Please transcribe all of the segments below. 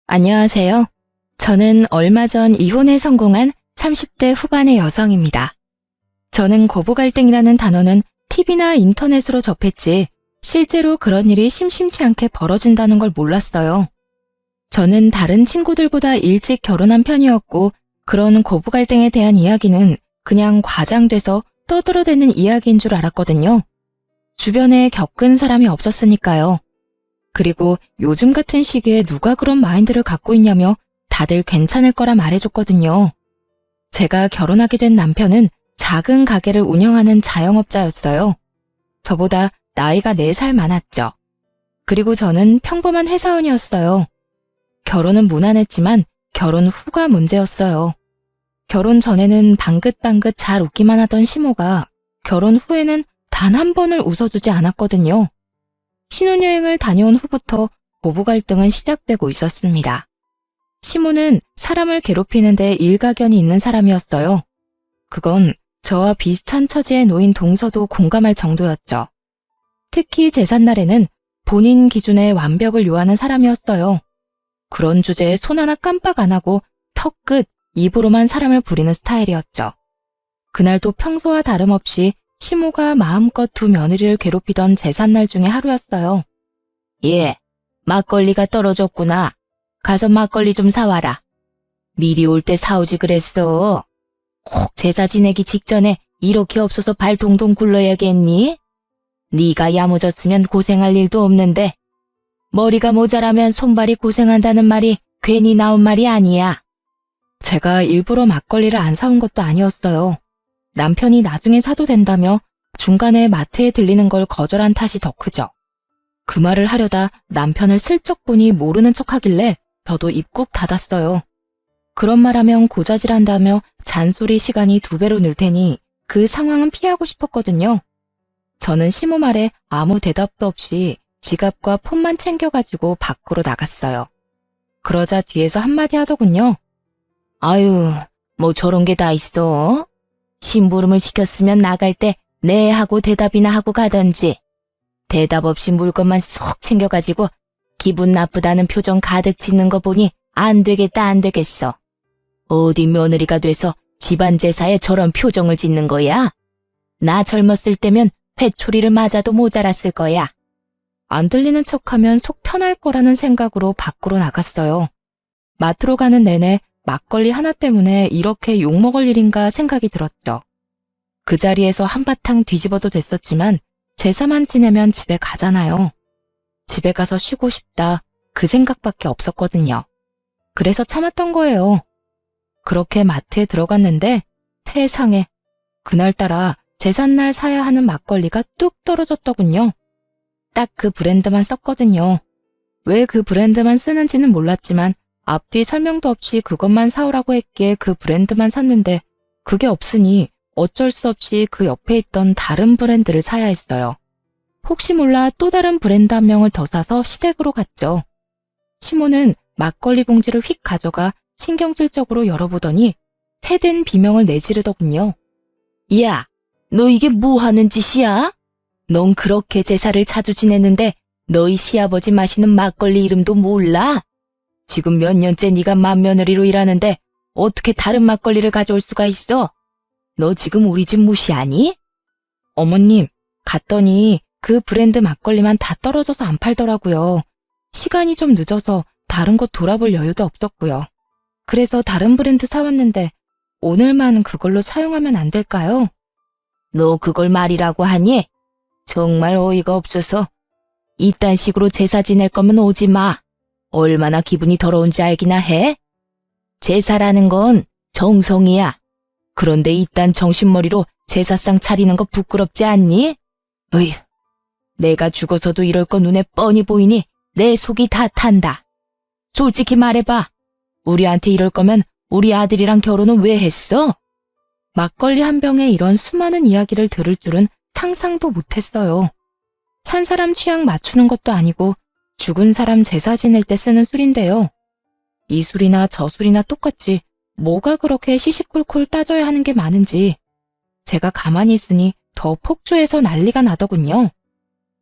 안녕하세요. 저는 얼마 전 이혼에 성공한 30대 후반의 여성입니다. 저는 고부 갈등이라는 단어는 TV나 인터넷으로 접했지 실제로 그런 일이 심심치 않게 벌어진다는 걸 몰랐어요. 저는 다른 친구들보다 일찍 결혼한 편이었고 그런 고부 갈등에 대한 이야기는 그냥 과장돼서 떠들어대는 이야기인 줄 알았거든요. 주변에 겪은 사람이 없었으니까요. 그리고 요즘 같은 시기에 누가 그런 마인드를 갖고 있냐며 다들 괜찮을 거라 말해줬거든요. 제가 결혼하게 된 남편은 작은 가게를 운영하는 자영업자였어요. 저보다 나이가 4살 많았죠. 그리고 저는 평범한 회사원이었어요. 결혼은 무난했지만 결혼 후가 문제였어요. 결혼 전에는 방긋방긋 잘 웃기만 하던 시모가 결혼 후에는 단 한 번을 웃어주지 않았거든요. 신혼여행을 다녀온 후부터 고부 갈등은 시작되고 있었습니다. 시모는 사람을 괴롭히는데 일가견이 있는 사람이었어요. 그건 저와 비슷한 처지에 놓인 동서도 공감할 정도였죠. 특히 제삿날에는 본인 기준의 완벽을 요하는 사람이었어요. 그런 주제에 손 하나 깜빡 안 하고 턱끝, 입으로만 사람을 부리는 스타일이었죠. 그날도 평소와 다름없이 시모가 마음껏 두 며느리를 괴롭히던 제삿날 중에 하루였어요. 예, 막걸리가 떨어졌구나. 가서 막걸리 좀 사와라. 미리 올 때 사오지 그랬어. 혹 제사 지내기 직전에 이렇게 없어서 발 동동 굴러야겠니? 네가 야무졌으면 고생할 일도 없는데 머리가 모자라면 손발이 고생한다는 말이 괜히 나온 말이 아니야. 제가 일부러 막걸리를 안 사온 것도 아니었어요. 남편이 나중에 사도 된다며 중간에 마트에 들리는 걸 거절한 탓이 더 크죠. 그 말을 하려다 남편을 슬쩍 보니 모르는 척하길래 저도 입 꾹 닫았어요. 그런 말하면 고자질한다며 잔소리 시간이 2배로 늘 테니 그 상황은 피하고 싶었거든요. 저는 시모 말에 아무 대답도 없이 지갑과 폰만 챙겨가지고 밖으로 나갔어요. 그러자 뒤에서 한마디 하더군요. 아유, 뭐 저런 게 다 있어? 심부름을 시켰으면 나갈 때 네 하고 대답이나 하고 가던지. 대답 없이 물건만 쏙 챙겨가지고 기분 나쁘다는 표정 가득 짓는 거 보니 안 되겠다 안 되겠어. 어디 며느리가 돼서 집안 제사에 저런 표정을 짓는 거야? 나 젊었을 때면 회초리를 맞아도 모자랐을 거야. 안 들리는 척하면 속 편할 거라는 생각으로 밖으로 나갔어요. 마트로 가는 내내 막걸리 하나 때문에 이렇게 욕먹을 일인가 생각이 들었죠. 그 자리에서 한바탕 뒤집어도 됐었지만 제사만 지내면 집에 가잖아요. 집에 가서 쉬고 싶다 그 생각밖에 없었거든요. 그래서 참았던 거예요. 그렇게 마트에 들어갔는데 세상에 그날따라 제삿날 사야 하는 막걸리가 뚝 떨어졌더군요. 딱 그 브랜드만 썼거든요. 왜 그 브랜드만 쓰는지는 몰랐지만 앞뒤 설명도 없이 그것만 사오라고 했기에 그 브랜드만 샀는데 그게 없으니 어쩔 수 없이 그 옆에 있던 다른 브랜드를 사야 했어요. 혹시 몰라 또 다른 브랜드 한 명을 더 사서 시댁으로 갔죠. 시모는 막걸리 봉지를 휙 가져가 신경질적으로 열어보더니 새된 비명을 내지르더군요. 야, 너 이게 뭐 하는 짓이야? 넌 그렇게 제사를 자주 지냈는데 너희 시아버지 마시는 막걸리 이름도 몰라? 지금 몇 년째 네가 맏며느리로 일하는데 어떻게 다른 막걸리를 가져올 수가 있어? 너 지금 우리 집 무시하니? 어머님, 갔더니 그 브랜드 막걸리만 다 떨어져서 안 팔더라고요. 시간이 좀 늦어서 다른 곳 돌아볼 여유도 없었고요. 그래서 다른 브랜드 사왔는데 오늘만 그걸로 사용하면 안 될까요? 너 그걸 말이라고 하니? 정말 어이가 없어서. 이딴 식으로 제사 지낼 거면 오지 마. 얼마나 기분이 더러운지 알기나 해? 제사라는 건 정성이야. 그런데 이딴 정신머리로 제사상 차리는 거 부끄럽지 않니? 으이, 내가 죽어서도 이럴 거 눈에 뻔히 보이니 내 속이 다 탄다. 솔직히 말해봐. 우리한테 이럴 거면 우리 아들이랑 결혼은 왜 했어? 막걸리 한 병에 이런 수많은 이야기를 들을 줄은 상상도 못했어요. 산 사람 취향 맞추는 것도 아니고 죽은 사람 제사 지낼 때 쓰는 술인데요. 이 술이나 저 술이나 똑같지 뭐가 그렇게 시시콜콜 따져야 하는 게 많은지 제가 가만히 있으니 더 폭주해서 난리가 나더군요.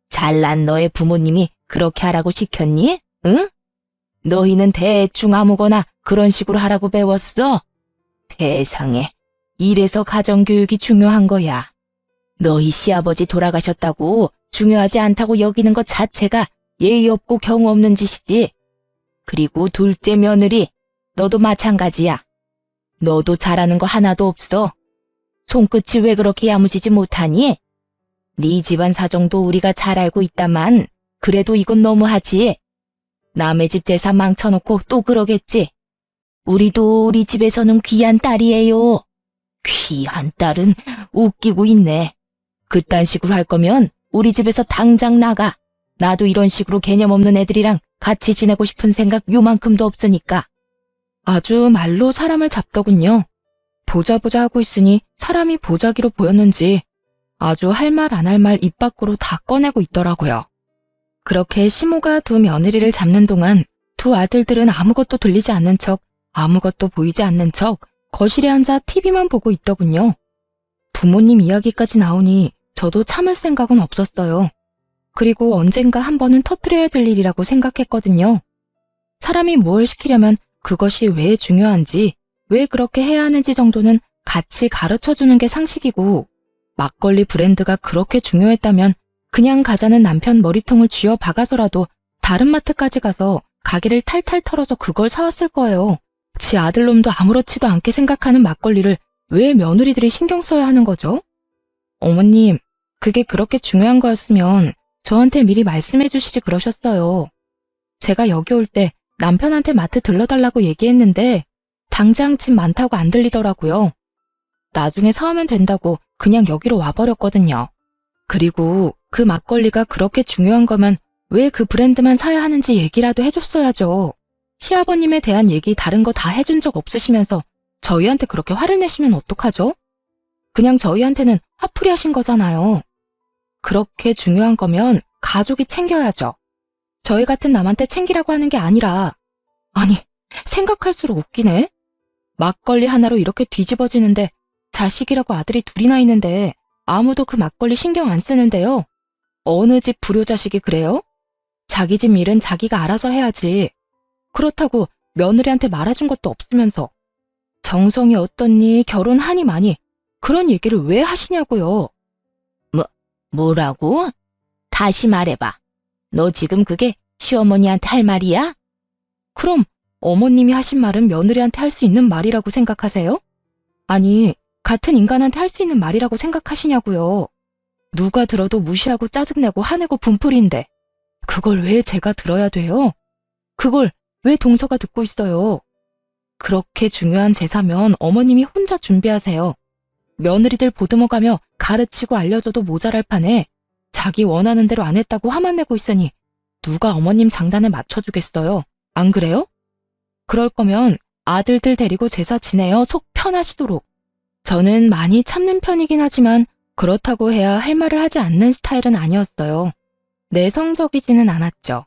잘난 너의 부모님이 그렇게 하라고 시켰니? 응? 너희는 대충 아무거나 그런 식으로 하라고 배웠어? 세상에, 이래서 가정교육이 중요한 거야. 너희 시아버지 돌아가셨다고 중요하지 않다고 여기는 것 자체가 예의 없고 경우 없는 짓이지. 그리고 둘째 며느리, 너도 마찬가지야. 너도 잘하는 거 하나도 없어. 손끝이 왜 그렇게 야무지지 못하니? 네 집안 사정도 우리가 잘 알고 있다만 그래도 이건 너무하지. 남의 집 재산 망쳐놓고 또 그러겠지. 우리도 우리 집에서는 귀한 딸이에요. 귀한 딸은 웃기고 있네. 그딴 식으로 할 거면 우리 집에서 당장 나가. 나도 이런 식으로 개념 없는 애들이랑 같이 지내고 싶은 생각 요만큼도 없으니까. 아주 말로 사람을 잡더군요. 보자 하고 있으니 사람이 보자기로 보였는지 아주 할 말 안 할 말 입 밖으로 다 꺼내고 있더라고요. 그렇게 시모가 두 며느리를 잡는 동안 두 아들들은 아무것도 들리지 않는 척, 아무것도 보이지 않는 척 거실에 앉아 TV만 보고 있더군요. 부모님 이야기까지 나오니 저도 참을 생각은 없었어요. 그리고 언젠가 한 번은 터뜨려야 될 일이라고 생각했거든요. 사람이 무엇을 시키려면 그것이 왜 중요한지, 왜 그렇게 해야 하는지 정도는 같이 가르쳐주는 게 상식이고, 막걸리 브랜드가 그렇게 중요했다면 그냥 가자는 남편 머리통을 쥐어 박아서라도 다른 마트까지 가서 가게를 탈탈 털어서 그걸 사왔을 거예요. 지 아들놈도 아무렇지도 않게 생각하는 막걸리를 왜 며느리들이 신경 써야 하는 거죠? 어머님, 그게 그렇게 중요한 거였으면 저한테 미리 말씀해 주시지 그러셨어요. 제가 여기 올 때 남편한테 마트 들러달라고 얘기했는데 당장 집 많다고 안 들리더라고요. 나중에 사오면 된다고 그냥 여기로 와버렸거든요. 그리고 그 막걸리가 그렇게 중요한 거면 왜 그 브랜드만 사야 하는지 얘기라도 해줬어야죠. 시아버님에 대한 얘기 다른 거 다 해준 적 없으시면서 저희한테 그렇게 화를 내시면 어떡하죠? 그냥 저희한테는 화풀이 하신 거잖아요. 그렇게 중요한 거면 가족이 챙겨야죠. 저희 같은 남한테 챙기라고 하는 게 아니라, 아니, 생각할수록 웃기네. 막걸리 하나로 이렇게 뒤집어지는데 자식이라고 아들이 둘이나 있는데 아무도 그 막걸리 신경 안 쓰는데요. 어느 집 불효자식이 그래요? 자기 집 일은 자기가 알아서 해야지. 그렇다고 며느리한테 말아준 것도 없으면서 정성이 어떻니, 결혼하니 마니 그런 얘기를 왜 하시냐고요. 뭐라고? 다시 말해봐. 너 지금 그게 시어머니한테 할 말이야? 그럼 어머님이 하신 말은 며느리한테 할 수 있는 말이라고 생각하세요? 아니, 같은 인간한테 할 수 있는 말이라고 생각하시냐고요. 누가 들어도 무시하고 짜증내고 화내고 분풀이인데 그걸 왜 제가 들어야 돼요? 그걸 왜 동서가 듣고 있어요? 그렇게 중요한 제사면 어머님이 혼자 준비하세요. 며느리들 보듬어가며 가르치고 알려줘도 모자랄 판에 자기 원하는 대로 안 했다고 화만 내고 있으니 누가 어머님 장단에 맞춰주겠어요? 안 그래요? 그럴 거면 아들들 데리고 제사 지내요. 속 편하시도록. 저는 많이 참는 편이긴 하지만 그렇다고 해야 할 말을 하지 않는 스타일은 아니었어요. 내성적이지는 않았죠.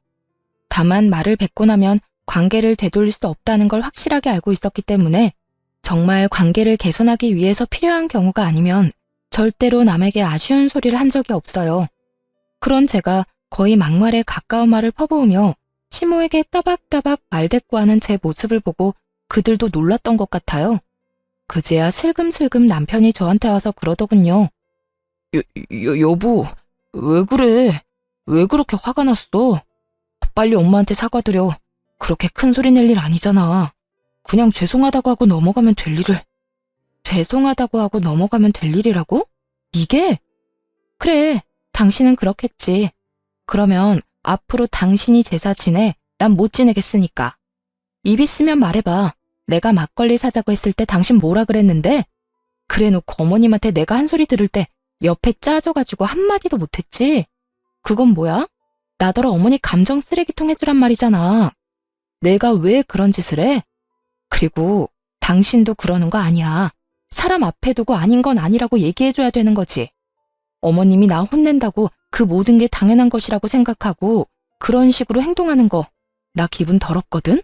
다만 말을 뱉고 나면 관계를 되돌릴 수 없다는 걸 확실하게 알고 있었기 때문에 정말 관계를 개선하기 위해서 필요한 경우가 아니면 절대로 남에게 아쉬운 소리를 한 적이 없어요. 그런 제가 거의 막말에 가까운 말을 퍼부으며 시모에게 따박따박 말대꾸하는 제 모습을 보고 그들도 놀랐던 것 같아요. 그제야 슬금슬금 남편이 저한테 와서 그러더군요. 여보, 왜 그래? 왜 그렇게 화가 났어? 빨리 엄마한테 사과드려. 그렇게 큰 소리 낼 일 아니잖아. 그냥 죄송하다고 하고 넘어가면 될 일을. 죄송하다고 하고 넘어가면 될 일이라고? 이게? 그래, 당신은 그렇겠지. 그러면 앞으로 당신이 제사 지내, 난 못 지내겠으니까. 입 있으면 말해봐. 내가 막걸리 사자고 했을 때 당신 뭐라 그랬는데? 그래놓고 어머님한테 내가 한 소리 들을 때 옆에 짜져가지고 한마디도 못했지? 그건 뭐야? 나더러 어머니 감정 쓰레기통 해주란 말이잖아. 내가 왜 그런 짓을 해? 그리고 당신도 그러는 거 아니야. 사람 앞에 두고 아닌 건 아니라고 얘기해줘야 되는 거지. 어머님이 나 혼낸다고 그 모든 게 당연한 것이라고 생각하고 그런 식으로 행동하는 거 나 기분 더럽거든?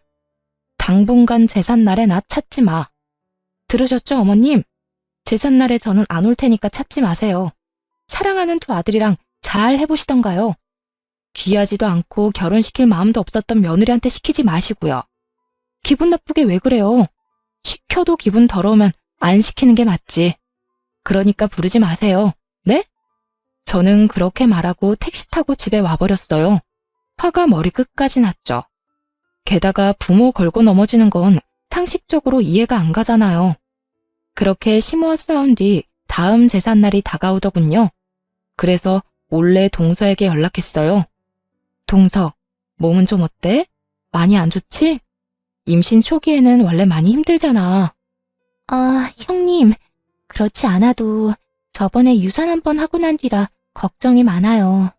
당분간 제삿날에 나 찾지 마. 들으셨죠, 어머님? 제삿날에 저는 안 올 테니까 찾지 마세요. 사랑하는 두 아들이랑 잘 해보시던가요. 귀하지도 않고 결혼시킬 마음도 없었던 며느리한테 시키지 마시고요. 기분 나쁘게 왜 그래요? 시켜도 기분 더러우면 안 시키는 게 맞지. 그러니까 부르지 마세요. 네? 저는 그렇게 말하고 택시 타고 집에 와버렸어요. 화가 머리끝까지 났죠. 게다가 부모 걸고 넘어지는 건 상식적으로 이해가 안 가잖아요. 그렇게 시모와 싸운 뒤 다음 제삿날이 다가오더군요. 그래서 몰래 동서에게 연락했어요. 동서, 몸은 좀 어때? 많이 안 좋지? 임신 초기에는 원래 많이 힘들잖아. 아, 형님, 그렇지 않아도 저번에 유산 한 번 하고 난 뒤라 걱정이 많아요.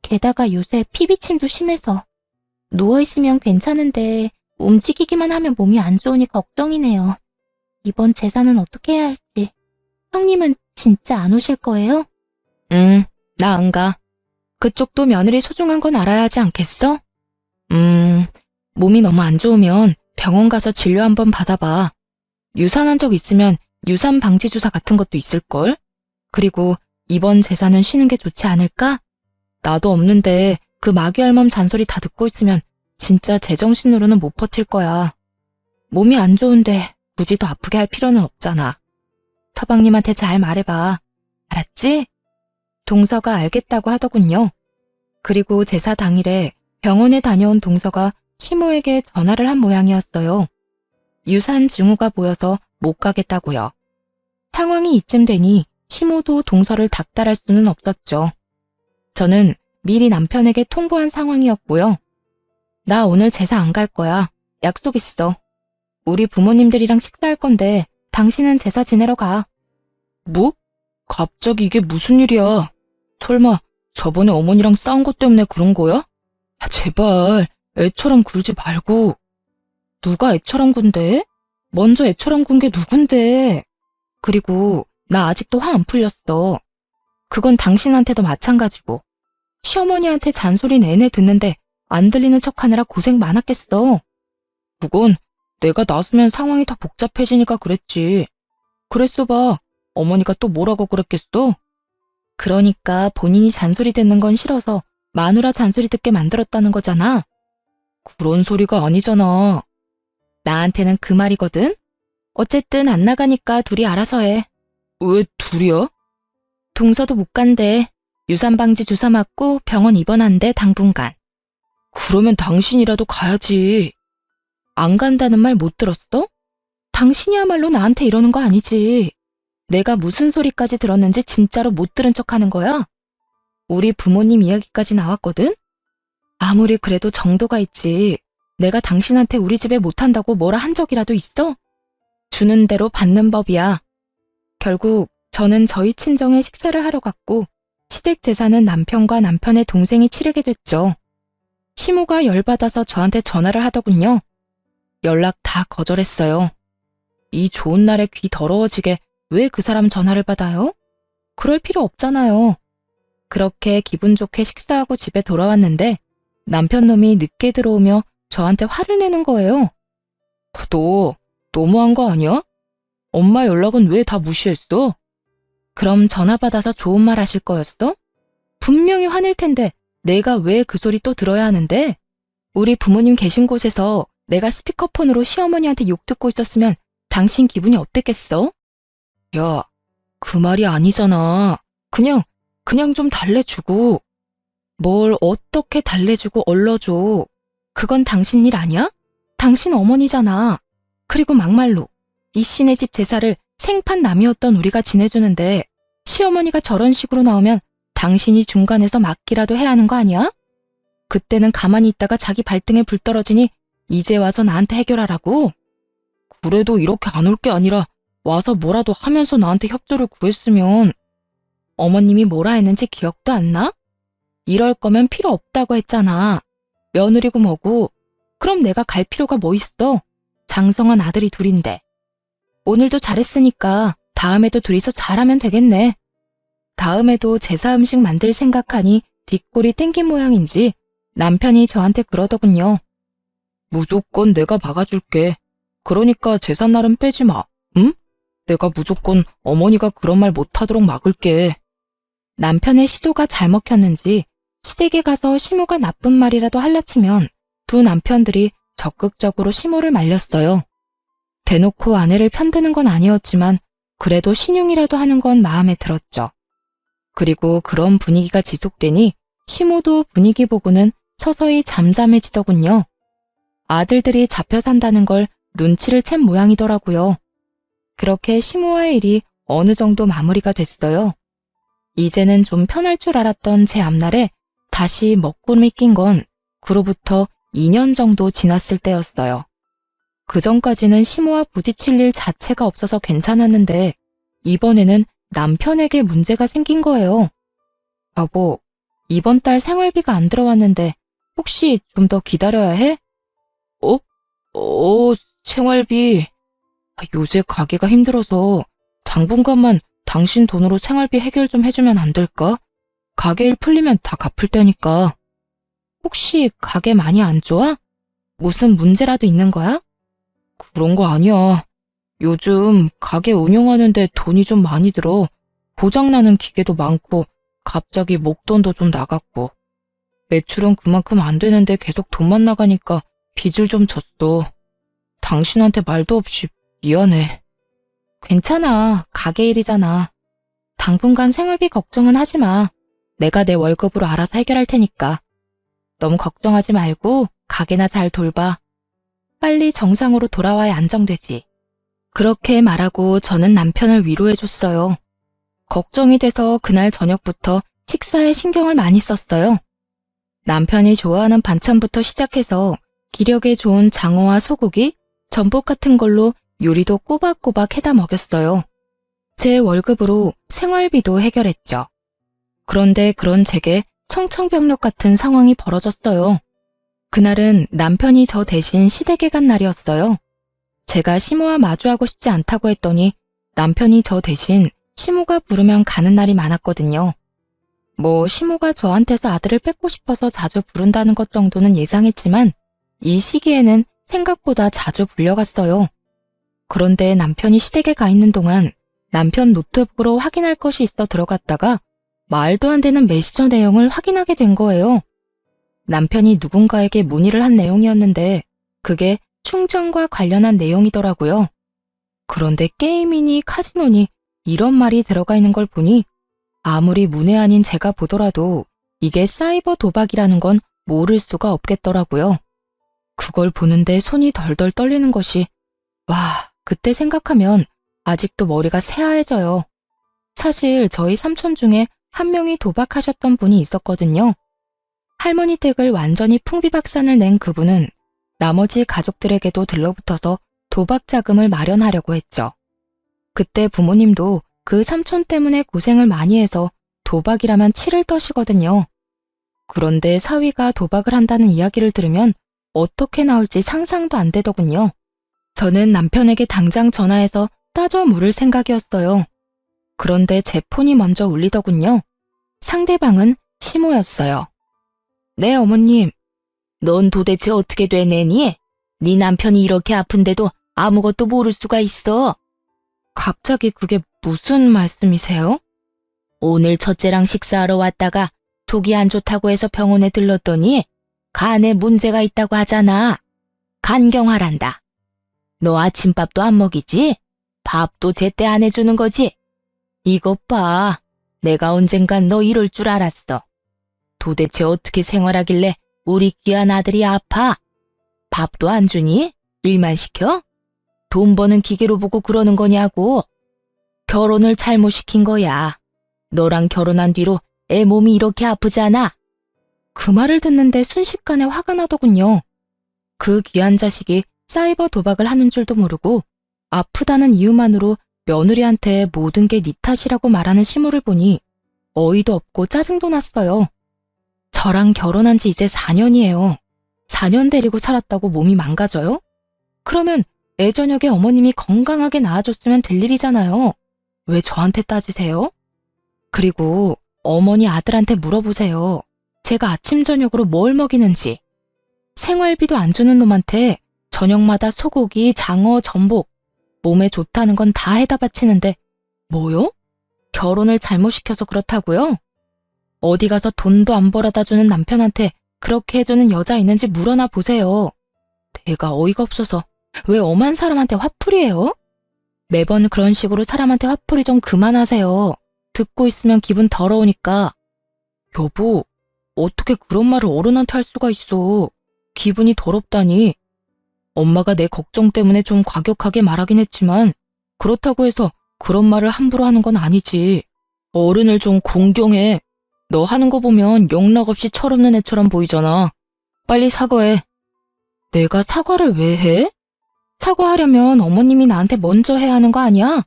게다가 요새 피비침도 심해서 누워있으면 괜찮은데 움직이기만 하면 몸이 안 좋으니 걱정이네요. 이번 제사는 어떻게 해야 할지. 형님은 진짜 안 오실 거예요? 나 안 가. 그쪽도 며느리 소중한 건 알아야 하지 않겠어? 몸이 너무 안 좋으면 병원 가서 진료 한번 받아봐. 유산한 적 있으면 유산 방지 주사 같은 것도 있을걸? 그리고 이번 제사는 쉬는 게 좋지 않을까? 나도 없는데 그 마귀 할멈 잔소리 다 듣고 있으면 진짜 제정신으로는 못 버틸 거야. 몸이 안 좋은데 굳이 더 아프게 할 필요는 없잖아. 서방님한테 잘 말해봐. 알았지? 동서가 알겠다고 하더군요. 그리고 제사 당일에 병원에 다녀온 동서가 시모에게 전화를 한 모양이었어요. 유산 증후가 보여서 못 가겠다고요. 상황이 이쯤 되니 시모도 동서를 닥달할 수는 없었죠. 저는 미리 남편에게 통보한 상황이었고요. 나 오늘 제사 안 갈 거야. 약속 있어. 우리 부모님들이랑 식사할 건데 당신은 제사 지내러 가. 뭐? 갑자기 이게 무슨 일이야? 설마 저번에 어머니랑 싸운 것 때문에 그런 거야? 아, 제발 애처럼 굴지 말고. 누가 애처럼 군대? 먼저 애처럼 군 게 누군데? 그리고 나 아직도 화 안 풀렸어. 그건 당신한테도 마찬가지고. 시어머니한테 잔소리 내내 듣는데 안 들리는 척하느라 고생 많았겠어. 그건 내가 나서면 상황이 더 복잡해지니까 그랬지. 그랬어 봐. 어머니가 또 뭐라고 그랬겠어? 그러니까 본인이 잔소리 듣는 건 싫어서 마누라 잔소리 듣게 만들었다는 거잖아. 그런 소리가 아니잖아. 나한테는 그 말이거든? 어쨌든 안 나가니까 둘이 알아서 해. 왜 둘이야? 동서도 못 간대. 유산방지 주사 맞고 병원 입원한대 당분간. 그러면 당신이라도 가야지. 안 간다는 말 못 들었어? 당신이야말로 나한테 이러는 거 아니지. 내가 무슨 소리까지 들었는지 진짜로 못 들은 척하는 거야? 우리 부모님 이야기까지 나왔거든? 아무리 그래도 정도가 있지. 내가 당신한테 우리 집에 못한다고 뭐라 한 적이라도 있어? 주는 대로 받는 법이야. 결국 저는 저희 친정에 식사를 하러 갔고 시댁 제사는 남편과 남편의 동생이 치르게 됐죠. 시모가 열받아서 저한테 전화를 하더군요. 연락 다 거절했어요. 이 좋은 날에 귀 더러워지게 왜 그 사람 전화를 받아요? 그럴 필요 없잖아요. 그렇게 기분 좋게 식사하고 집에 돌아왔는데 남편 놈이 늦게 들어오며 저한테 화를 내는 거예요. 너 너무한 거 아니야? 엄마 연락은 왜 다 무시했어? 그럼 전화 받아서 좋은 말 하실 거였어? 분명히 화낼 텐데 내가 왜 그 소리 또 들어야 하는데? 우리 부모님 계신 곳에서 내가 스피커폰으로 시어머니한테 욕 듣고 있었으면 당신 기분이 어땠겠어? 야, 그 말이 아니잖아. 그냥 좀 달래주고. 뭘 어떻게 달래주고 얼러줘. 그건 당신 일 아니야? 당신 어머니잖아. 그리고 막말로 이 씨네 집 제사를 생판 남이었던 우리가 지내주는데 시어머니가 저런 식으로 나오면 당신이 중간에서 막기라도 해야 하는 거 아니야? 그때는 가만히 있다가 자기 발등에 불 떨어지니 이제 와서 나한테 해결하라고? 그래도 이렇게 안 올 게 아니라 와서 뭐라도 하면서 나한테 협조를 구했으면. 어머님이 뭐라 했는지 기억도 안 나? 이럴 거면 필요 없다고 했잖아. 며느리고 뭐고. 그럼 내가 갈 필요가 뭐 있어? 장성한 아들이 둘인데. 오늘도 잘했으니까 다음에도 둘이서 잘하면 되겠네. 다음에도 제사 음식 만들 생각하니 뒷골이 땡긴 모양인지 남편이 저한테 그러더군요. 무조건 내가 막아줄게. 그러니까 제삿날은 빼지 마. 응? 내가 무조건 어머니가 그런 말 못하도록 막을게. 남편의 시도가 잘 먹혔는지 시댁에 가서 시모가 나쁜 말이라도 할라치면 두 남편들이 적극적으로 시모를 말렸어요. 대놓고 아내를 편드는 건 아니었지만 그래도 신용이라도 하는 건 마음에 들었죠. 그리고 그런 분위기가 지속되니 시모도 분위기 보고는 서서히 잠잠해지더군요. 아들들이 잡혀 산다는 걸 눈치를 챈 모양이더라고요. 그렇게 시모와의 일이 어느 정도 마무리가 됐어요. 이제는 좀 편할 줄 알았던 제 앞날에 다시 먹구름이 낀 건 그로부터 2년 정도 지났을 때였어요. 그 전까지는 시모와 부딪힐 일 자체가 없어서 괜찮았는데 이번에는 남편에게 문제가 생긴 거예요. 여보, 이번 달 생활비가 안 들어왔는데 혹시 좀 더 기다려야 해? 생활비. 요새 가게가 힘들어서 당분간만 당신 돈으로 생활비 해결 좀 해주면 안 될까? 가게 일 풀리면 다 갚을 테니까. 혹시 가게 많이 안 좋아? 무슨 문제라도 있는 거야? 그런 거 아니야. 요즘 가게 운영하는데 돈이 좀 많이 들어. 고장나는 기계도 많고 갑자기 목돈도 좀 나갔고. 매출은 그만큼 안 되는데 계속 돈만 나가니까 빚을 좀 졌어. 당신한테 말도 없이 미안해. 괜찮아. 가게 일이잖아. 당분간 생활비 걱정은 하지 마. 내가 내 월급으로 알아서 해결할 테니까. 너무 걱정하지 말고 가게나 잘 돌봐. 빨리 정상으로 돌아와야 안정되지. 그렇게 말하고 저는 남편을 위로해줬어요. 걱정이 돼서 그날 저녁부터 식사에 신경을 많이 썼어요. 남편이 좋아하는 반찬부터 시작해서 기력에 좋은 장어와 소고기, 전복 같은 걸로 요리도 꼬박꼬박 해다 먹였어요. 제 월급으로 생활비도 해결했죠. 그런데 그런 제게 청천벽력 같은 상황이 벌어졌어요. 그날은 남편이 저 대신 시댁에 간 날이었어요. 제가 시모와 마주하고 싶지 않다고 했더니 남편이 저 대신 시모가 부르면 가는 날이 많았거든요. 시모가 저한테서 아들을 뺏고 싶어서 자주 부른다는 것 정도는 예상했지만 이 시기에는 생각보다 자주 불려갔어요. 그런데 남편이 시댁에 가 있는 동안 남편 노트북으로 확인할 것이 있어 들어갔다가 말도 안 되는 메시저 내용을 확인하게 된 거예요. 남편이 누군가에게 문의를 한 내용이었는데 그게 충전과 관련한 내용이더라고요. 그런데 게임이니 카지노니 이런 말이 들어가 있는 걸 보니 아무리 문외한인 제가 보더라도 이게 사이버 도박이라는 건 모를 수가 없겠더라고요. 그걸 보는데 손이 덜덜 떨리는 것이 그때 생각하면 아직도 머리가 새하얘져요. 사실 저희 삼촌 중에 한 명이 도박하셨던 분이 있었거든요. 할머니 댁을 완전히 풍비박산을 낸 그분은 나머지 가족들에게도 들러붙어서 도박 자금을 마련하려고 했죠. 그때 부모님도 그 삼촌 때문에 고생을 많이 해서 도박이라면 치를 떠시거든요. 그런데 사위가 도박을 한다는 이야기를 들으면 어떻게 나올지 상상도 안 되더군요. 저는 남편에게 당장 전화해서 따져 물을 생각이었어요. 그런데 제 폰이 먼저 울리더군요. 상대방은 시모였어요. 네, 어머님. 넌 도대체 어떻게 되내니? 네 남편이 이렇게 아픈데도 아무것도 모를 수가 있어. 갑자기 그게 무슨 말씀이세요? 오늘 첫째랑 식사하러 왔다가 속이 안 좋다고 해서 병원에 들렀더니 간에 문제가 있다고 하잖아. 간경화란다. 너 아침밥도 안 먹이지? 밥도 제때 안 해주는 거지? 이것 봐. 내가 언젠간 너 이럴 줄 알았어. 도대체 어떻게 생활하길래 우리 귀한 아들이 아파? 밥도 안 주니? 일만 시켜? 돈 버는 기계로 보고 그러는 거냐고. 결혼을 잘못 시킨 거야. 너랑 결혼한 뒤로 애 몸이 이렇게 아프잖아. 그 말을 듣는데 순식간에 화가 나더군요. 그 귀한 자식이 사이버 도박을 하는 줄도 모르고 아프다는 이유만으로 며느리한테 모든 게 네 탓이라고 말하는 시모를 보니 어이도 없고 짜증도 났어요. 저랑 결혼한 지 이제 4년이에요. 4년 데리고 살았다고 몸이 망가져요? 그러면 애 저녁에 어머님이 건강하게 나아졌으면 될 일이잖아요. 왜 저한테 따지세요? 그리고 어머니 아들한테 물어보세요. 제가 아침 저녁으로 뭘 먹이는지. 생활비도 안 주는 놈한테 저녁마다 소고기, 장어, 전복, 몸에 좋다는 건 다 해다 바치는데 뭐요? 결혼을 잘못 시켜서 그렇다고요? 어디 가서 돈도 안 벌어다 주는 남편한테 그렇게 해주는 여자 있는지 물어나 보세요. 내가 어이가 없어서 왜 엄한 사람한테 화풀이해요? 매번 그런 식으로 사람한테 화풀이 좀 그만하세요. 듣고 있으면 기분 더러우니까. 여보, 어떻게 그런 말을 어른한테 할 수가 있어. 기분이 더럽다니. 엄마가 내 걱정 때문에 좀 과격하게 말하긴 했지만 그렇다고 해서 그런 말을 함부로 하는 건 아니지. 어른을 좀 공경해. 너 하는 거 보면 영락없이 철없는 애처럼 보이잖아. 빨리 사과해. 내가 사과를 왜 해? 사과하려면 어머님이 나한테 먼저 해야 하는 거 아니야?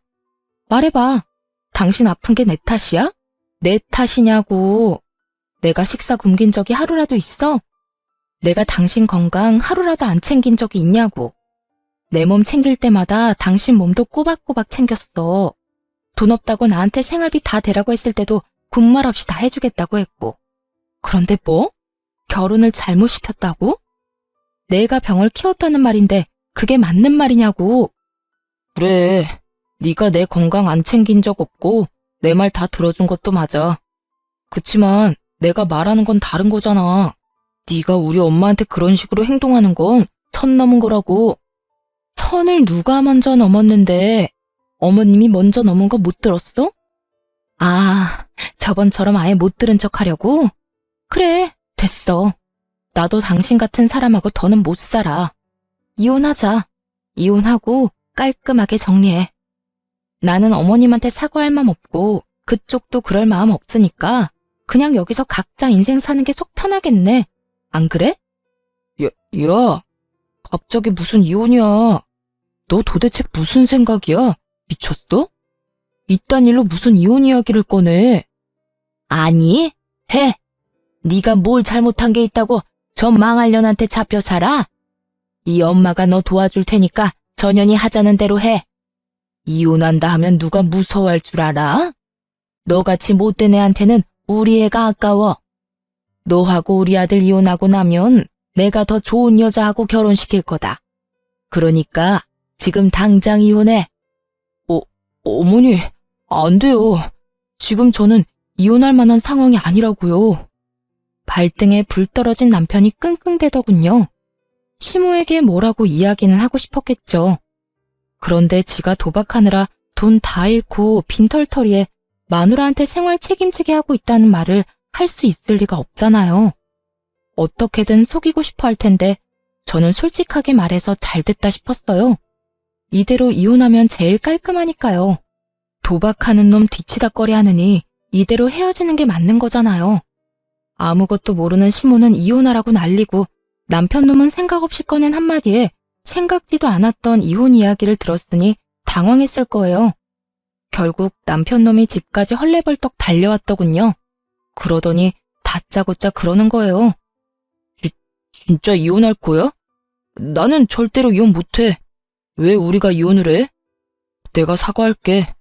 말해봐. 당신 아픈 게 내 탓이야? 내 탓이냐고. 내가 식사 굶긴 적이 하루라도 있어? 내가 당신 건강 하루라도 안 챙긴 적이 있냐고. 내 몸 챙길 때마다 당신 몸도 꼬박꼬박 챙겼어. 돈 없다고 나한테 생활비 다 대라고 했을 때도 군말 없이 다 해주겠다고 했고. 그런데 뭐? 결혼을 잘못 시켰다고? 내가 병을 키웠다는 말인데 그게 맞는 말이냐고. 그래, 네가 내 건강 안 챙긴 적 없고 내 말 다 들어준 것도 맞아. 그치만 내가 말하는 건 다른 거잖아. 네가 우리 엄마한테 그런 식으로 행동하는 건 선 넘은 거라고. 선을 누가 먼저 넘었는데 어머님이 먼저 넘은 거 못 들었어? 아, 저번처럼 아예 못 들은 척 하려고? 그래, 됐어. 나도 당신 같은 사람하고 더는 못 살아. 이혼하자. 이혼하고 깔끔하게 정리해. 나는 어머님한테 사과할 마음 없고 그쪽도 그럴 마음 없으니까 그냥 여기서 각자 인생 사는 게 속 편하겠네. 안 그래? 야, 갑자기 무슨 이혼이야. 너 도대체 무슨 생각이야? 미쳤어? 이딴 일로 무슨 이혼 이야기를 꺼내? 아니, 해. 네가 뭘 잘못한 게 있다고 저 망할 년한테 잡혀 살아? 이 엄마가 너 도와줄 테니까 전연이 하자는 대로 해. 이혼한다 하면 누가 무서워할 줄 알아? 너같이 못된 애한테는 우리 애가 아까워. 너하고 우리 아들 이혼하고 나면 내가 더 좋은 여자하고 결혼시킬 거다. 그러니까 지금 당장 이혼해. 어머니, 안 돼요. 지금 저는 이혼할 만한 상황이 아니라고요. 발등에 불 떨어진 남편이 끙끙대더군요. 시모에게 뭐라고 이야기는 하고 싶었겠죠. 그런데 지가 도박하느라 돈 다 잃고 빈털터리에 마누라한테 생활 책임지게 하고 있다는 말을 할 수 있을 리가 없잖아요. 어떻게든 속이고 싶어 할 텐데 저는 솔직하게 말해서 잘 됐다 싶었어요. 이대로 이혼하면 제일 깔끔하니까요. 도박하는 놈 뒤치다꺼리 하느니 이대로 헤어지는 게 맞는 거잖아요. 아무것도 모르는 시모는 이혼하라고 난리고 남편 놈은 생각 없이 꺼낸 한마디에 생각지도 않았던 이혼 이야기를 들었으니 당황했을 거예요. 결국 남편 놈이 집까지 헐레벌떡 달려왔더군요. 그러더니 다짜고짜 그러는 거예요. 진짜 이혼할 거야? 나는 절대로 이혼 못해. 왜 우리가 이혼을 해? 내가 사과할게.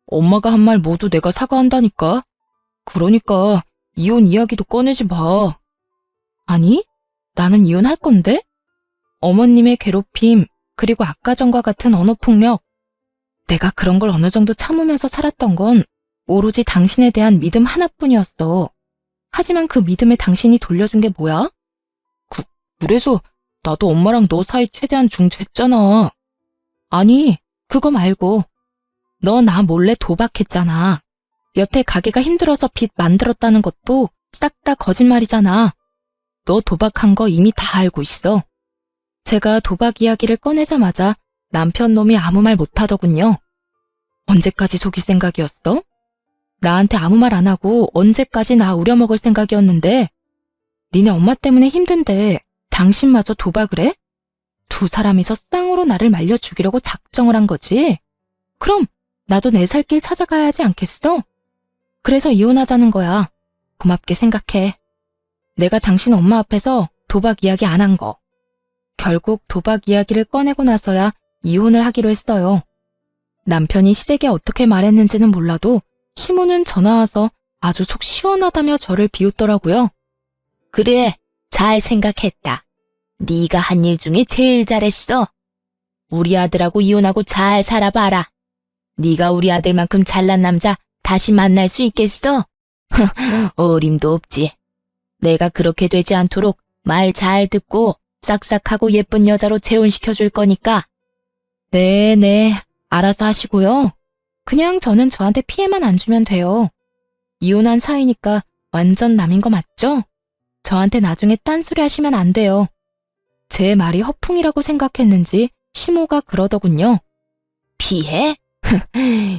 엄마가 한 말 모두 내가 사과한다니까. 그러니까 이혼 이야기도 꺼내지 마. 아니, 나는 이혼할 건데? 어머님의 괴롭힘, 그리고 아까 전과 같은 언어폭력. 내가 그런 걸 어느 정도 참으면서 살았던 건 오로지 당신에 대한 믿음 하나뿐이었어. 하지만 그 믿음에 당신이 돌려준 게 뭐야? 그래서 나도 엄마랑 너 사이 최대한 중재했잖아. 아니, 그거 말고 너 나 몰래 도박했잖아. 여태 가게가 힘들어서 빚 만들었다는 것도 싹 다 거짓말이잖아. 너 도박한 거 이미 다 알고 있어. 제가 도박 이야기를 꺼내자마자 남편 놈이 아무 말 못하더군요. 언제까지 속일 생각이었어? 나한테 아무 말 안 하고 언제까지 나 우려먹을 생각이었는데 니네 엄마 때문에 힘든데 당신마저 도박을 해? 두 사람이서 쌍으로 나를 말려 죽이려고 작정을 한 거지? 그럼 나도 내 살 길 찾아가야 하지 않겠어? 그래서 이혼하자는 거야. 고맙게 생각해. 내가 당신 엄마 앞에서 도박 이야기 안 한 거. 결국 도박 이야기를 꺼내고 나서야 이혼을 하기로 했어요. 남편이 시댁에 어떻게 말했는지는 몰라도 시모는 전화 와서 아주 속 시원하다며 저를 비웃더라고요. 그래, 잘 생각했다. 네가 한 일 중에 제일 잘했어. 우리 아들하고 이혼하고 잘 살아봐라. 네가 우리 아들만큼 잘난 남자 다시 만날 수 있겠어? 어림도 없지. 내가 그렇게 되지 않도록 말 잘 듣고 싹싹하고 예쁜 여자로 재혼시켜줄 거니까. 네, 알아서 하시고요. 그냥 저는 저한테 피해만 안 주면 돼요. 이혼한 사이니까 완전 남인 거 맞죠? 저한테 나중에 딴소리 하시면 안 돼요. 제 말이 허풍이라고 생각했는지 시모가 그러더군요. 피해?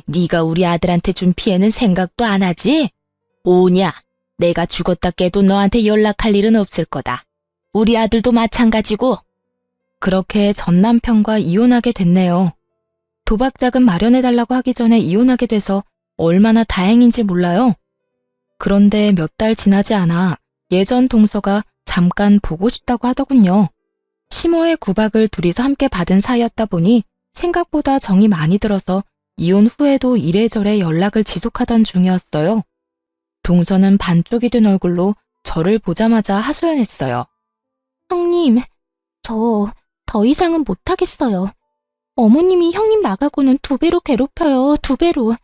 네가 우리 아들한테 준 피해는 생각도 안 하지? 오냐, 내가 죽었다 깨도 너한테 연락할 일은 없을 거다. 우리 아들도 마찬가지고. 그렇게 전 남편과 이혼하게 됐네요. 도박 자금 마련해달라고 하기 전에 이혼하게 돼서 얼마나 다행인지 몰라요. 그런데 몇 달 지나지 않아 예전 동서가 잠깐 보고 싶다고 하더군요. 시모의 구박을 둘이서 함께 받은 사이였다 보니 생각보다 정이 많이 들어서 이혼 후에도 이래저래 연락을 지속하던 중이었어요. 동서는 반쪽이 된 얼굴로 저를 보자마자 하소연했어요. 형님, 저 더 이상은 못하겠어요. 어머님이 형님 나가고는 2배로 괴롭혀요, 2배로.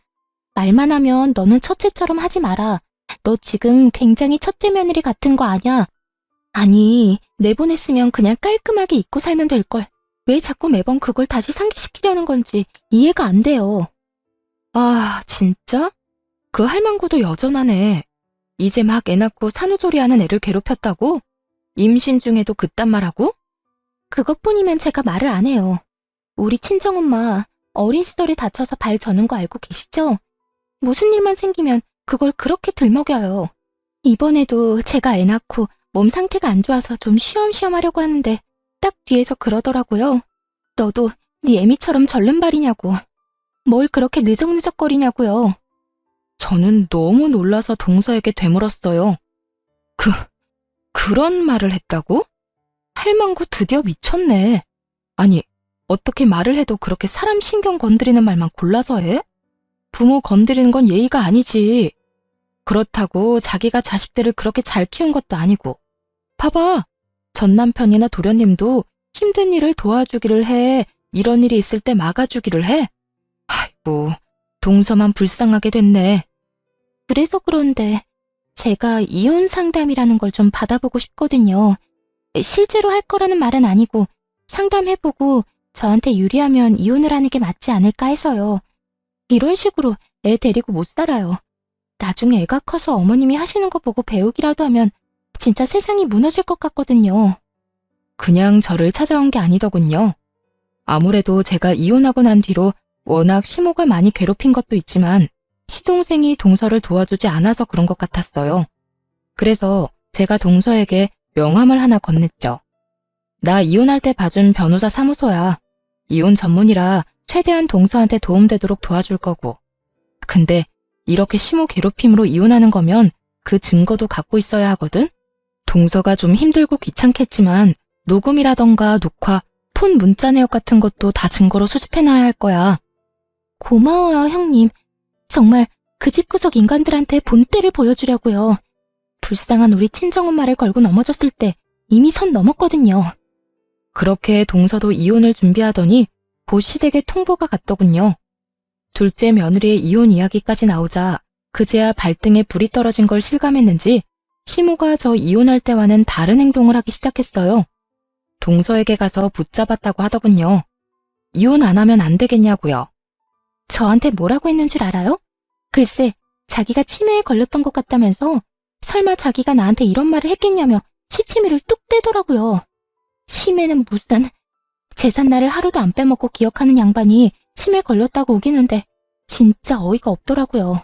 말만 하면 너는 첫째처럼 하지 마라. 너 지금 굉장히 첫째 며느리 같은 거 아냐? 아니, 내보냈으면 그냥 깔끔하게 잊고 살면 될걸. 왜 자꾸 매번 그걸 다시 상기시키려는 건지 이해가 안 돼요. 아, 진짜? 그 할망구도 여전하네. 이제 막 애 낳고 산후조리하는 애를 괴롭혔다고? 임신 중에도 그딴 말하고? 그것뿐이면 제가 말을 안 해요. 우리 친정엄마 어린 시절에 다쳐서 발 저는 거 알고 계시죠? 무슨 일만 생기면 그걸 그렇게 들먹여요. 이번에도 제가 애 낳고 몸 상태가 안 좋아서 좀 쉬엄쉬엄 하려고 하는데 딱 뒤에서 그러더라고요. 너도 네 애미처럼 절름발이냐고. 뭘 그렇게 느적느적거리냐고요. 저는 너무 놀라서 동서에게 되물었어요. 그런 말을 했다고? 할망구 드디어 미쳤네. 아니, 어떻게 말을 해도 그렇게 사람 신경 건드리는 말만 골라서 해? 부모 건드리는 건 예의가 아니지. 그렇다고 자기가 자식들을 그렇게 잘 키운 것도 아니고. 봐봐, 전 남편이나 도련님도 힘든 일을 도와주기를 해. 이런 일이 있을 때 막아주기를 해. 아이고, 동서만 불쌍하게 됐네. 그래서 그런데 제가 이혼 상담이라는 걸 좀 받아보고 싶거든요. 실제로 할 거라는 말은 아니고 상담해보고 저한테 유리하면 이혼을 하는 게 맞지 않을까 해서요. 이런 식으로 애 데리고 못 살아요. 나중에 애가 커서 어머님이 하시는 거 보고 배우기라도 하면 진짜 세상이 무너질 것 같거든요. 그냥 저를 찾아온 게 아니더군요. 아무래도 제가 이혼하고 난 뒤로 워낙 시모가 많이 괴롭힌 것도 있지만 시동생이 동서를 도와주지 않아서 그런 것 같았어요. 그래서 제가 동서에게 명함을 하나 건넸죠. 나 이혼할 때 봐준 변호사 사무소야. 이혼 전문이라 최대한 동서한테 도움되도록 도와줄 거고. 근데 이렇게 시모 괴롭힘으로 이혼하는 거면 그 증거도 갖고 있어야 하거든? 동서가 좀 힘들고 귀찮겠지만 녹음이라던가 녹화, 폰 문자 내역 같은 것도 다 증거로 수집해놔야 할 거야. 고마워요, 형님. 정말 그 집구석 인간들한테 본때를 보여주려고요. 불쌍한 우리 친정엄마를 걸고 넘어졌을 때 이미 선 넘었거든요. 그렇게 동서도 이혼을 준비하더니 보시댁에 통보가 갔더군요. 둘째 며느리의 이혼 이야기까지 나오자 그제야 발등에 불이 떨어진 걸 실감했는지 시모가 저 이혼할 때와는 다른 행동을 하기 시작했어요. 동서에게 가서 붙잡았다고 하더군요. 이혼 안 하면 안 되겠냐고요. 저한테 뭐라고 했는 줄 알아요? 글쎄, 자기가 치매에 걸렸던 것 같다면서 설마 자기가 나한테 이런 말을 했겠냐며 시치미를 뚝 떼더라고요. 치매는 무슨... 재산 날을 하루도 안 빼먹고 기억하는 양반이 치매 걸렸다고 우기는데 진짜 어이가 없더라고요.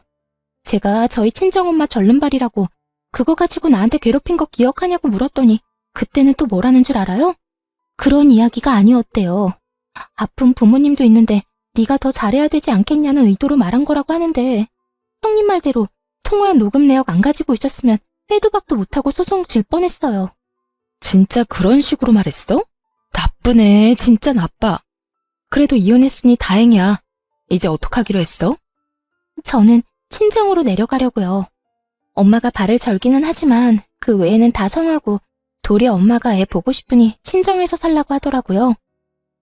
제가 저희 친정엄마 절름발이라고 그거 가지고 나한테 괴롭힌 거 기억하냐고 물었더니 그때는 또 뭐라는 줄 알아요? 그런 이야기가 아니었대요. 아픈 부모님도 있는데 네가 더 잘해야 되지 않겠냐는 의도로 말한 거라고 하는데 형님 말대로 통화 녹음 내역 안 가지고 있었으면 빼도 박도 못하고 소송 질 뻔했어요. 진짜 그런 식으로 말했어? 나쁘네, 진짜 나빠. 그래도 이혼했으니 다행이야. 이제 어떡하기로 했어? 저는 친정으로 내려가려고요. 엄마가 발을 절기는 하지만 그 외에는 다 성하고 도리어 엄마가 애 보고 싶으니 친정에서 살라고 하더라고요.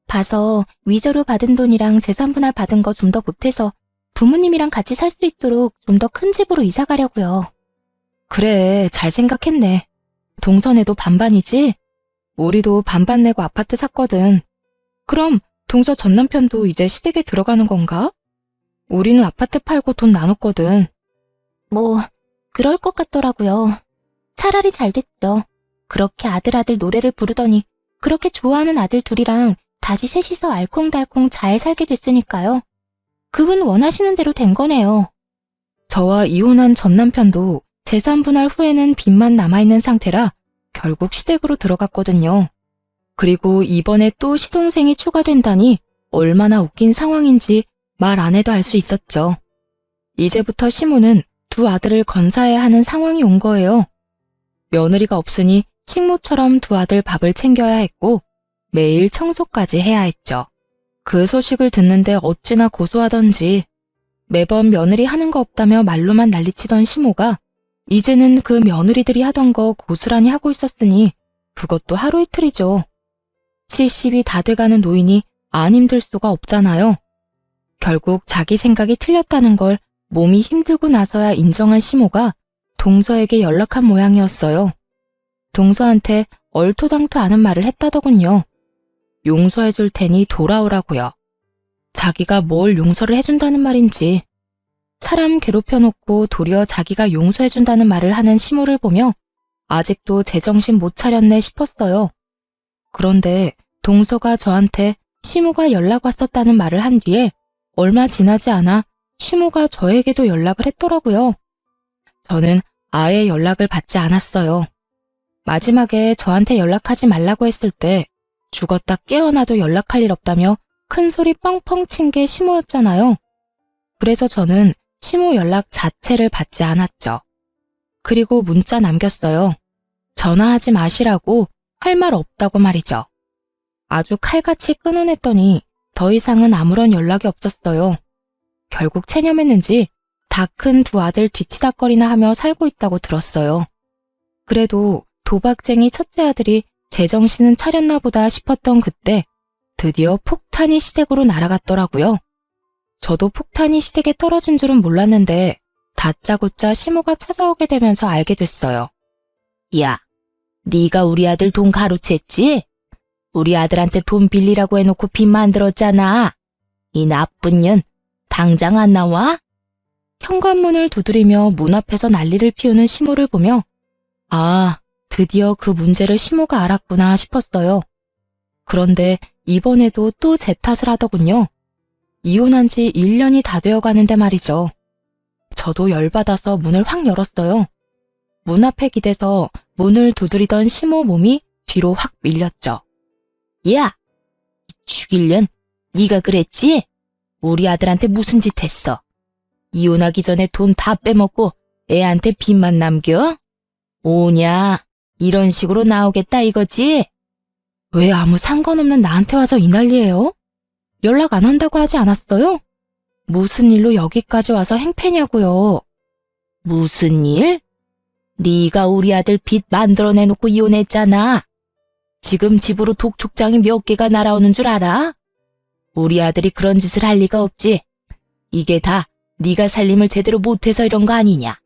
봐서 위조료 받은 돈이랑 재산 분할 받은 거 좀 더 보태서 부모님이랑 같이 살 수 있도록 좀 더 큰 집으로 이사 가려고요. 그래, 잘 생각했네. 동선에도 반반이지? 우리도 반반 내고 아파트 샀거든. 그럼 동서 전 남편도 이제 시댁에 들어가는 건가? 우리는 아파트 팔고 돈 나눴거든. 뭐, 그럴 것 같더라고요. 차라리 잘 됐죠. 그렇게 아들 노래를 부르더니 그렇게 좋아하는 아들 둘이랑 다시 셋이서 알콩달콩 잘 살게 됐으니까요. 그분 원하시는 대로 된 거네요. 저와 이혼한 전 남편도 재산 분할 후에는 빚만 남아있는 상태라 결국 시댁으로 들어갔거든요. 그리고 이번에 또 시동생이 추가된다니 얼마나 웃긴 상황인지 말 안 해도 알 수 있었죠. 이제부터 시모는 두 아들을 건사해야 하는 상황이 온 거예요. 며느리가 없으니 식모처럼 두 아들 밥을 챙겨야 했고 매일 청소까지 해야 했죠. 그 소식을 듣는데 어찌나 고소하던지 매번 며느리 하는 거 없다며 말로만 난리치던 시모가 이제는 그 며느리들이 하던 거 고스란히 하고 있었으니 그것도 하루 이틀이죠. 70이 다 돼가는 노인이 안 힘들 수가 없잖아요. 결국 자기 생각이 틀렸다는 걸 몸이 힘들고 나서야 인정한 시모가 동서에게 연락한 모양이었어요. 동서한테 얼토당토 않은 말을 했다더군요. 용서해 줄 테니 돌아오라고요. 자기가 뭘 용서를 해준다는 말인지. 사람 괴롭혀놓고 도리어 자기가 용서해준다는 말을 하는 시모를 보며 아직도 제정신 못 차렸네 싶었어요. 그런데 동서가 저한테 시모가 연락 왔었다는 말을 한 뒤에 얼마 지나지 않아 시모가 저에게도 연락을 했더라고요. 저는 아예 연락을 받지 않았어요. 마지막에 저한테 연락하지 말라고 했을 때 죽었다 깨어나도 연락할 일 없다며 큰 소리 뻥뻥 친 게 시모였잖아요. 그래서 저는 시모 연락 자체를 받지 않았죠. 그리고 문자 남겼어요. 전화하지 마시라고 할 말 없다고 말이죠. 아주 칼같이 끊어냈더니 더 이상은 아무런 연락이 없었어요. 결국 체념했는지 다 큰 두 아들 뒤치다거리나 하며 살고 있다고 들었어요. 그래도 도박쟁이 첫째 아들이 제정신은 차렸나 보다 싶었던 그때 드디어 폭탄이 시댁으로 날아갔더라고요. 저도 폭탄이 시댁에 떨어진 줄은 몰랐는데 다짜고짜 시모가 찾아오게 되면서 알게 됐어요. 야, 네가 우리 아들 돈 가로챘지? 우리 아들한테 돈 빌리라고 해놓고 빚 만들었잖아. 이 나쁜 년, 당장 안 나와? 현관문을 두드리며 문 앞에서 난리를 피우는 시모를 보며 아, 드디어 그 문제를 시모가 알았구나 싶었어요. 그런데 이번에도 또 제 탓을 하더군요. 이혼한 지 1년이 다 되어 가는데 말이죠. 저도 열받아서 문을 확 열었어요. 문 앞에 기대서 문을 두드리던 시모 몸이 뒤로 확 밀렸죠. 야! 죽일년, 네가 그랬지? 우리 아들한테 무슨 짓 했어? 이혼하기 전에 돈 다 빼먹고 애한테 빚만 남겨? 오냐? 이런 식으로 나오겠다 이거지? 왜 아무 상관없는 나한테 와서 이 난리예요? 연락 안 한다고 하지 않았어요? 무슨 일로 여기까지 와서 행패냐고요. 무슨 일? 네가 우리 아들 빚 만들어내놓고 이혼했잖아. 지금 집으로 독촉장이 몇 개가 날아오는 줄 알아? 우리 아들이 그런 짓을 할 리가 없지. 이게 다 네가 살림을 제대로 못해서 이런 거 아니냐.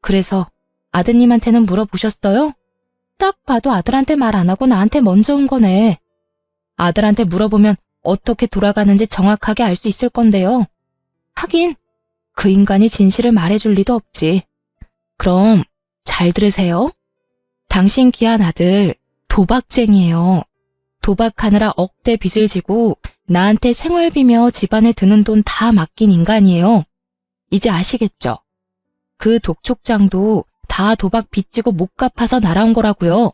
그래서 아드님한테는 물어보셨어요? 딱 봐도 아들한테 말 안 하고 나한테 먼저 온 거네. 아들한테 물어보면 어떻게 돌아가는지 정확하게 알 수 있을 건데요. 하긴 그 인간이 진실을 말해줄 리도 없지. 그럼 잘 들으세요. 당신 귀한 아들 도박쟁이에요. 도박하느라 억대 빚을 지고 나한테 생활비며 집안에 드는 돈 다 맡긴 인간이에요. 이제 아시겠죠? 그 독촉장도 다 도박 빚지고 못 갚아서 날아온 거라고요.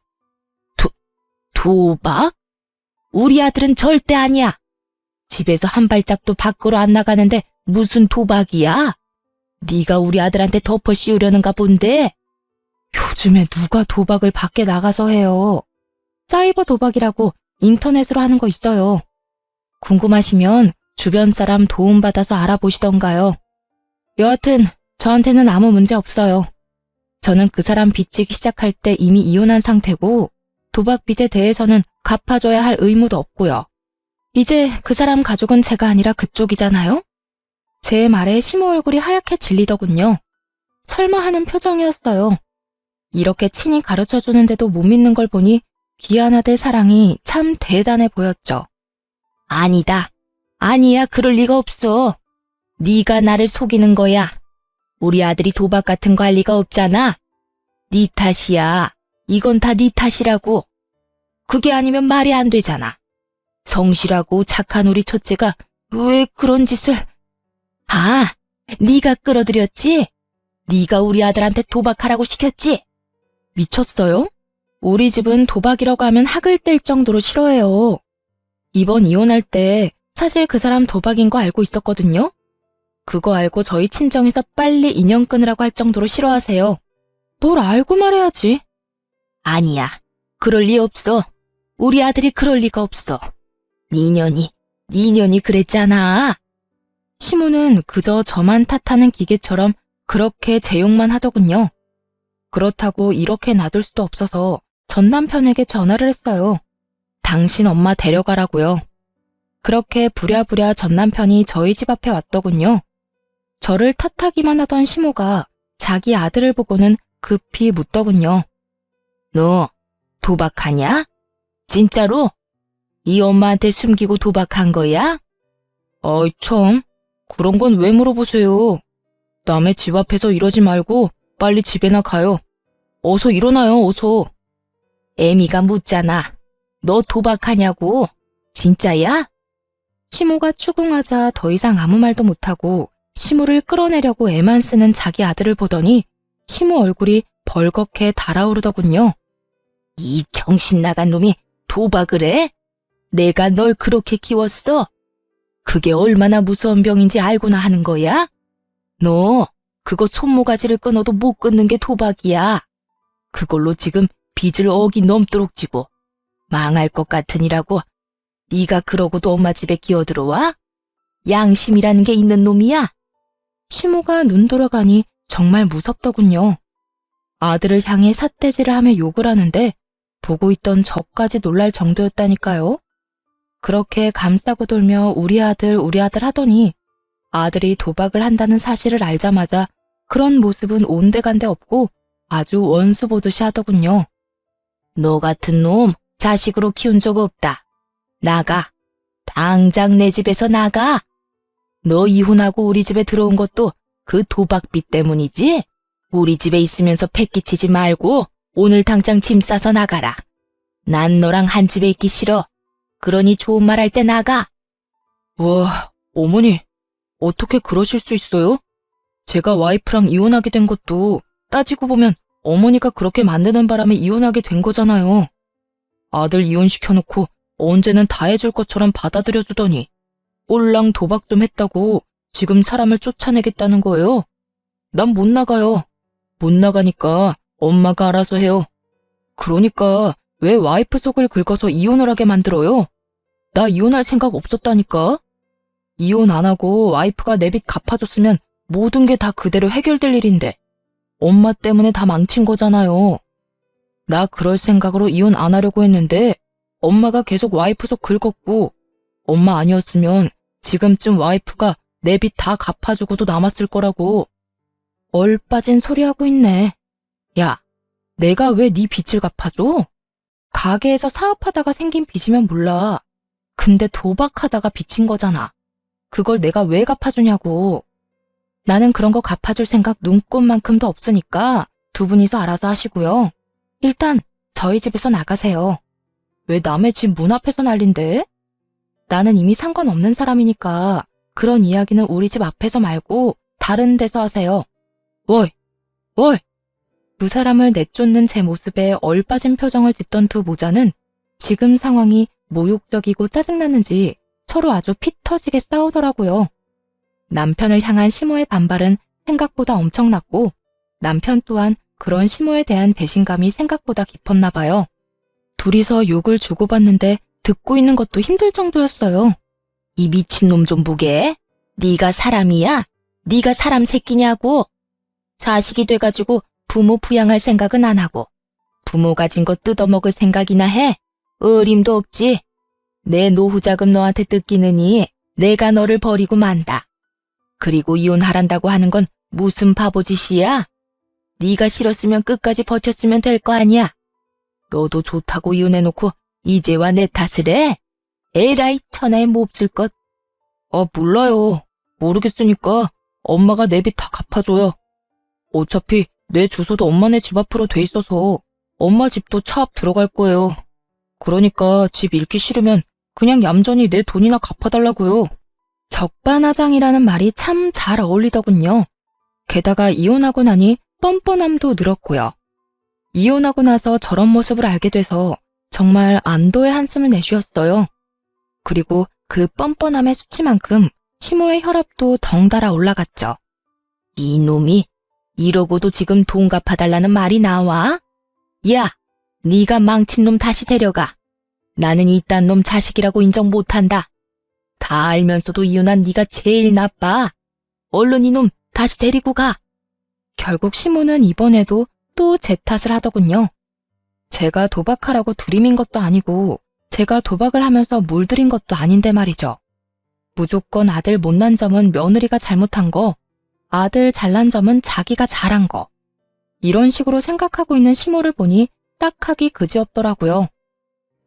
도박? 우리 아들은 절대 아니야. 집에서 한 발짝도 밖으로 안 나가는데 무슨 도박이야? 네가 우리 아들한테 덮어 씌우려는가 본데? 요즘에 누가 도박을 밖에 나가서 해요. 사이버 도박이라고 인터넷으로 하는 거 있어요. 궁금하시면 주변 사람 도움받아서 알아보시던가요. 여하튼 저한테는 아무 문제 없어요. 저는 그 사람 빚지기 시작할 때 이미 이혼한 상태고 도박 빚에 대해서는 갚아줘야 할 의무도 없고요. 이제 그 사람 가족은 제가 아니라 그쪽이잖아요? 제 말에 시모 얼굴이 하얗게 질리더군요. 설마 하는 표정이었어요. 이렇게 친히 가르쳐주는데도 못 믿는 걸 보니 귀한 아들 사랑이 참 대단해 보였죠. 아니다. 아니야, 그럴 리가 없어. 네가 나를 속이는 거야. 우리 아들이 도박 같은 거 할 리가 없잖아. 네 탓이야. 이건 다 네 탓이라고. 그게 아니면 말이 안 되잖아. 성실하고 착한 우리 첫째가 왜 그런 짓을... 아, 네가 끌어들였지? 네가 우리 아들한테 도박하라고 시켰지? 미쳤어요? 우리 집은 도박이라고 하면 학을 뗄 정도로 싫어해요. 이번 이혼할 때 사실 그 사람 도박인 거 알고 있었거든요. 그거 알고 저희 친정에서 빨리 인연 끊으라고 할 정도로 싫어하세요. 뭘 알고 말해야지. 아니야. 그럴 리 없어. 우리 아들이 그럴 리가 없어. 니년이 그랬잖아. 시모는 그저 저만 탓하는 기계처럼 그렇게 제 욕만 하더군요. 그렇다고 이렇게 놔둘 수도 없어서 전 남편에게 전화를 했어요. 당신 엄마 데려가라고요. 그렇게 부랴부랴 전 남편이 저희 집 앞에 왔더군요. 저를 탓하기만 하던 시모가 자기 아들을 보고는 급히 묻더군요. 너 도박하냐? 진짜로? 이 엄마한테 숨기고 도박한 거야? 어이 참, 그런 건 왜 물어보세요. 남의 집 앞에서 이러지 말고 빨리 집에나 가요. 어서 일어나요, 어서. 애미가 묻잖아. 너 도박하냐고? 진짜야? 시모가 추궁하자 더 이상 아무 말도 못하고 시모를 끌어내려고 애만 쓰는 자기 아들을 보더니 시모 얼굴이 벌겋게 달아오르더군요. 이 정신 나간 놈이 도박을 해? 내가 널 그렇게 키웠어? 그게 얼마나 무서운 병인지 알고나 하는 거야? 너 그거 손모가지를 끊어도 못 끊는 게 도박이야. 그걸로 지금 빚을 억이 넘도록 지고 망할 것 같으니라고 네가 그러고도 엄마 집에 끼어들어와? 양심이라는 게 있는 놈이야? 시모가 눈 돌아가니 정말 무섭더군요. 아들을 향해 삿대질을 하며 욕을 하는데 보고 있던 저까지 놀랄 정도였다니까요. 그렇게 감싸고 돌며 우리 아들 하더니 아들이 도박을 한다는 사실을 알자마자 그런 모습은 온데간데 없고 아주 원수 보듯이 하더군요. 너 같은 놈 자식으로 키운 적 없다. 나가. 당장 내 집에서 나가. 너 이혼하고 우리 집에 들어온 것도 그 도박빚 때문이지? 우리 집에 있으면서 패기치지 말고 오늘 당장 짐 싸서 나가라. 난 너랑 한 집에 있기 싫어. 그러니 좋은 말 할 때 나가. 와, 어머니, 어떻게 그러실 수 있어요? 제가 와이프랑 이혼하게 된 것도 따지고 보면 어머니가 그렇게 만드는 바람에 이혼하게 된 거잖아요. 아들 이혼시켜놓고 언제는 다 해줄 것처럼 받아들여주더니 꼴랑 도박 좀 했다고 지금 사람을 쫓아내겠다는 거예요. 난 못 나가요. 못 나가니까 엄마가 알아서 해요. 그러니까 왜 와이프 속을 긁어서 이혼을 하게 만들어요? 나 이혼할 생각 없었다니까. 이혼 안 하고 와이프가 내 빚 갚아줬으면 모든 게 다 그대로 해결될 일인데 엄마 때문에 다 망친 거잖아요. 나 그럴 생각으로 이혼 안 하려고 했는데 엄마가 계속 와이프 속 긁었고 엄마 아니었으면 지금쯤 와이프가 내 빚 다 갚아주고도 남았을 거라고. 얼빠진 소리하고 있네. 야, 내가 왜 네 빚을 갚아줘? 가게에서 사업하다가 생긴 빚이면 몰라. 근데 도박하다가 빚인 거잖아. 그걸 내가 왜 갚아주냐고. 나는 그런 거 갚아줄 생각 눈꼽만큼도 없으니까 두 분이서 알아서 하시고요. 일단 저희 집에서 나가세요. 왜 남의 집 문 앞에서 난린데? 나는 이미 상관없는 사람이니까 그런 이야기는 우리 집 앞에서 말고 다른 데서 하세요. 월! 두 사람을 내쫓는 제 모습에 얼빠진 표정을 짓던 두 모자는 지금 상황이 모욕적이고 짜증났는지 서로 아주 피 터지게 싸우더라고요. 남편을 향한 시모의 반발은 생각보다 엄청났고 남편 또한 그런 시모에 대한 배신감이 생각보다 깊었나 봐요. 둘이서 욕을 주고받는데 듣고 있는 것도 힘들 정도였어요. 이 미친놈 좀 보게. 네가 사람이야? 네가 사람 새끼냐고. 자식이 돼가지고 부모 부양할 생각은 안 하고 부모 가진 거 뜯어먹을 생각이나 해? 어림도 없지. 내 노후자금 너한테 뜯기느니 내가 너를 버리고 만다. 그리고 이혼하란다고 하는 건 무슨 바보짓이야? 네가 싫었으면 끝까지 버텼으면 될 거 아니야. 너도 좋다고 이혼해놓고 이제와 내 탓을 해? 에라이 천하의 몹쓸 것. 몰라요. 모르겠으니까 엄마가 내 빚 다 갚아줘요. 어차피 내 주소도 엄마네 집 앞으로 돼 있어서 엄마 집도 차 앞 들어갈 거예요. 그러니까 집 잃기 싫으면 그냥 얌전히 내 돈이나 갚아달라고요. 적반하장이라는 말이 참 잘 어울리더군요. 게다가 이혼하고 나니 뻔뻔함도 늘었고요. 이혼하고 나서 저런 모습을 알게 돼서 정말 안도의 한숨을 내쉬었어요. 그리고 그 뻔뻔함의 수치만큼 시모의 혈압도 덩달아 올라갔죠. 이놈이 이러고도 지금 돈 갚아달라는 말이 나와? 야, 네가 망친 놈 다시 데려가. 나는 이딴 놈 자식이라고 인정 못한다. 다 알면서도 이혼한 네가 제일 나빠. 얼른 이놈 다시 데리고 가. 결국 시모는 이번에도 또 제 탓을 하더군요. 제가 도박하라고 들이민 것도 아니고 제가 도박을 하면서 물들인 것도 아닌데 말이죠. 무조건 아들 못난 점은 며느리가 잘못한 거, 아들 잘난 점은 자기가 잘한 거. 이런 식으로 생각하고 있는 시모를 보니 딱하기 그지없더라고요.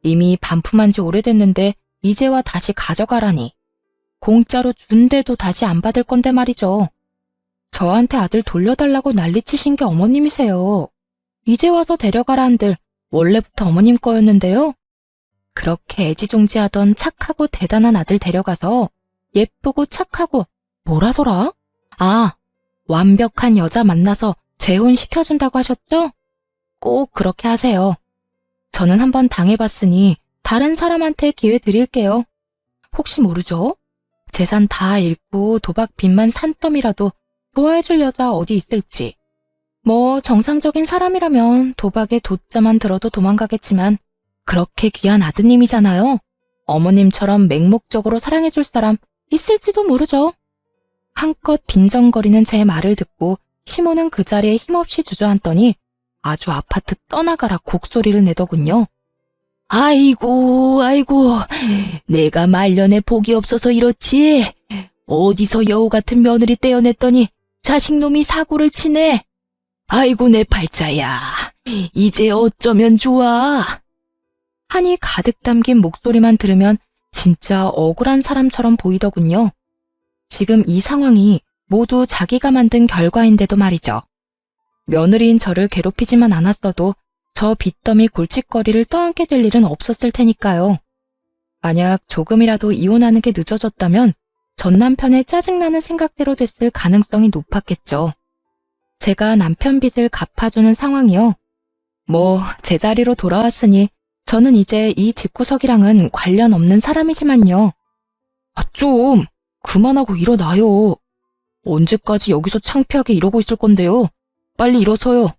이미 반품한 지 오래됐는데 이제와 다시 가져가라니. 공짜로 준대도 다시 안 받을 건데 말이죠. 저한테 아들 돌려달라고 난리치신 게 어머님이세요. 이제 와서 데려가라 한들 원래부터 어머님 거였는데요. 그렇게 애지중지하던 착하고 대단한 아들 데려가서 예쁘고 착하고 뭐라더라? 완벽한 여자 만나서 재혼시켜준다고 하셨죠? 꼭 그렇게 하세요. 저는 한번 당해봤으니 다른 사람한테 기회 드릴게요. 혹시 모르죠? 재산 다 잃고 도박 빚만 산더미라도 좋아해줄 여자 어디 있을지. 정상적인 사람이라면 도박에 도자만 들어도 도망가겠지만 그렇게 귀한 아드님이잖아요. 어머님처럼 맹목적으로 사랑해줄 사람 있을지도 모르죠. 한껏 빈정거리는 제 말을 듣고 시모는 그 자리에 힘없이 주저앉더니 아주 아파트 떠나가라 곡소리를 내더군요. 아이고, 내가 말년에 복이 없어서 이렇지. 어디서 여우 같은 며느리 떼어냈더니 자식놈이 사고를 치네. 아이고 내 팔자야. 이제 어쩌면 좋아. 한이 가득 담긴 목소리만 들으면 진짜 억울한 사람처럼 보이더군요. 지금 이 상황이 모두 자기가 만든 결과인데도 말이죠. 며느리인 저를 괴롭히지만 않았어도 저 빚더미 골칫거리를 떠안게 될 일은 없었을 테니까요. 만약 조금이라도 이혼하는 게 늦어졌다면 전 남편의 짜증나는 생각대로 됐을 가능성이 높았겠죠. 제가 남편 빚을 갚아주는 상황이요. 제자리로 돌아왔으니 저는 이제 이 집구석이랑은 관련 없는 사람이지만요. 좀 그만하고 일어나요. 언제까지 여기서 창피하게 이러고 있을 건데요. 빨리 일어서요.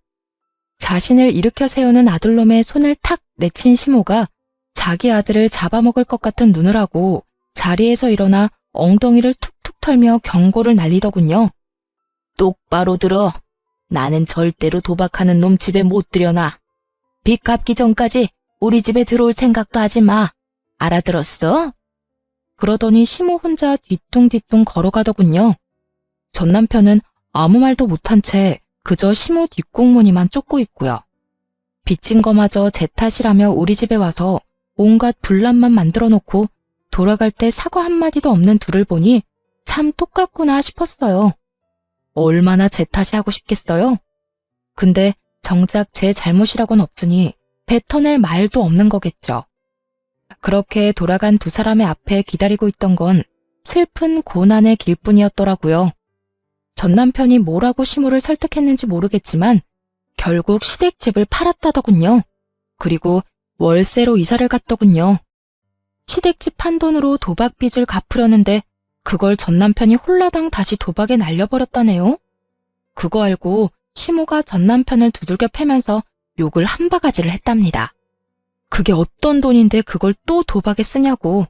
자신을 일으켜 세우는 아들놈의 손을 탁 내친 시모가 자기 아들을 잡아먹을 것 같은 눈을 하고 자리에서 일어나 엉덩이를 툭툭 털며 경고를 날리더군요. 똑바로 들어. 나는 절대로 도박하는 놈 집에 못 들여놔. 빚 갚기 전까지 우리 집에 들어올 생각도 하지 마. 알아들었어? 그러더니 시모 혼자 뒤뚱뒤뚱 걸어가더군요. 전 남편은 아무 말도 못한 채 그저 시모 뒷공무니만 쫓고 있고요. 빚진 거마저 제 탓이라며 우리 집에 와서 온갖 분란만 만들어 놓고 돌아갈 때 사과 한마디도 없는 둘을 보니 참 똑같구나 싶었어요. 얼마나 제 탓이 하고 싶겠어요? 근데 정작 제 잘못이라고는 없으니 뱉어낼 말도 없는 거겠죠. 그렇게 돌아간 두 사람의 앞에 기다리고 있던 건 슬픈 고난의 길뿐이었더라고요. 전 남편이 뭐라고 시모를 설득했는지 모르겠지만 결국 시댁집을 팔았다더군요. 그리고 월세로 이사를 갔더군요. 시댁집 판 돈으로 도박 빚을 갚으려는데 그걸 전 남편이 홀라당 다시 도박에 날려버렸다네요. 그거 알고 시모가 전 남편을 두들겨 패면서 욕을 한 바가지를 했답니다. 그게 어떤 돈인데 그걸 또 도박에 쓰냐고.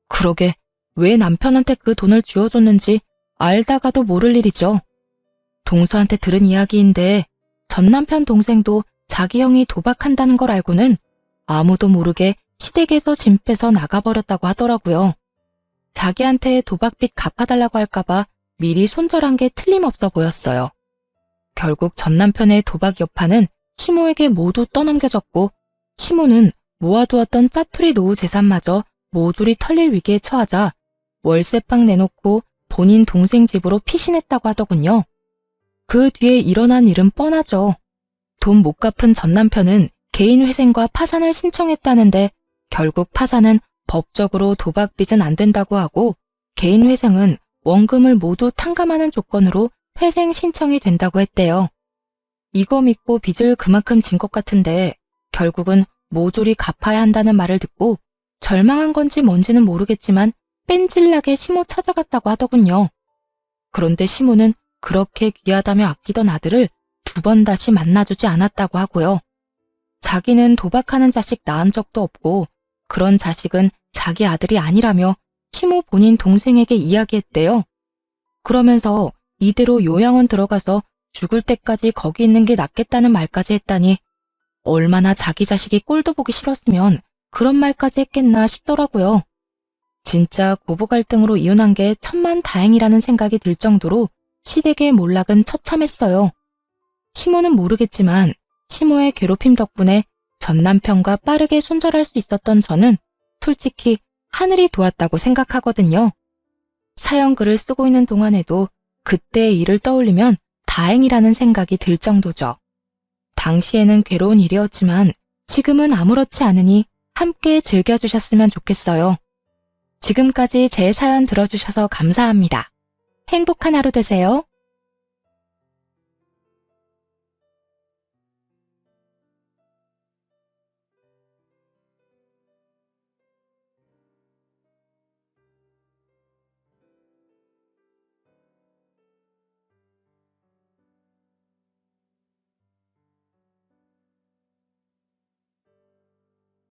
그러게 왜 남편한테 그 돈을 쥐어줬는지 알다가도 모를 일이죠. 동서한테 들은 이야기인데 전 남편 동생도 자기 형이 도박한다는 걸 알고는 아무도 모르게 시댁에서 짐 빼서 나가버렸다고 하더라고요. 자기한테 도박빚 갚아달라고 할까봐 미리 손절한 게 틀림없어 보였어요. 결국 전 남편의 도박 여파는 시모에게 모두 떠넘겨졌고 시모는 모아두었던 짜투리 노후 재산마저 모조리 털릴 위기에 처하자 월세방 내놓고 본인 동생 집으로 피신했다고 하더군요. 그 뒤에 일어난 일은 뻔하죠. 돈 못 갚은 전 남편은 개인 회생과 파산을 신청했다는데 결국 파산은 법적으로 도박 빚은 안 된다고 하고 개인 회생은 원금을 모두 탕감하는 조건으로 회생 신청이 된다고 했대요. 이거 믿고 빚을 그만큼 진 것 같은데 결국은 모조리 갚아야 한다는 말을 듣고 절망한 건지 뭔지는 모르겠지만 뺀질나게 시모 찾아갔다고 하더군요. 그런데 시모는 그렇게 귀하다며 아끼던 아들을 2번 다시 만나주지 않았다고 하고요. 자기는 도박하는 자식 낳은 적도 없고 그런 자식은 자기 아들이 아니라며 시모 본인 동생에게 이야기했대요. 그러면서 이대로 요양원 들어가서 죽을 때까지 거기 있는 게 낫겠다는 말까지 했다니 얼마나 자기 자식이 꼴도 보기 싫었으면 그런 말까지 했겠나 싶더라고요. 진짜 고부 갈등으로 이혼한 게 천만다행이라는 생각이 들 정도로 시댁의 몰락은 처참했어요. 시모는 모르겠지만 시모의 괴롭힘 덕분에 전 남편과 빠르게 손절할 수 있었던 저는 솔직히 하늘이 도왔다고 생각하거든요. 사연 글을 쓰고 있는 동안에도 그때의 일을 떠올리면 다행이라는 생각이 들 정도죠. 당시에는 괴로운 일이었지만 지금은 아무렇지 않으니 함께 즐겨주셨으면 좋겠어요. 지금까지 제 사연 들어주셔서 감사합니다. 행복한 하루 되세요.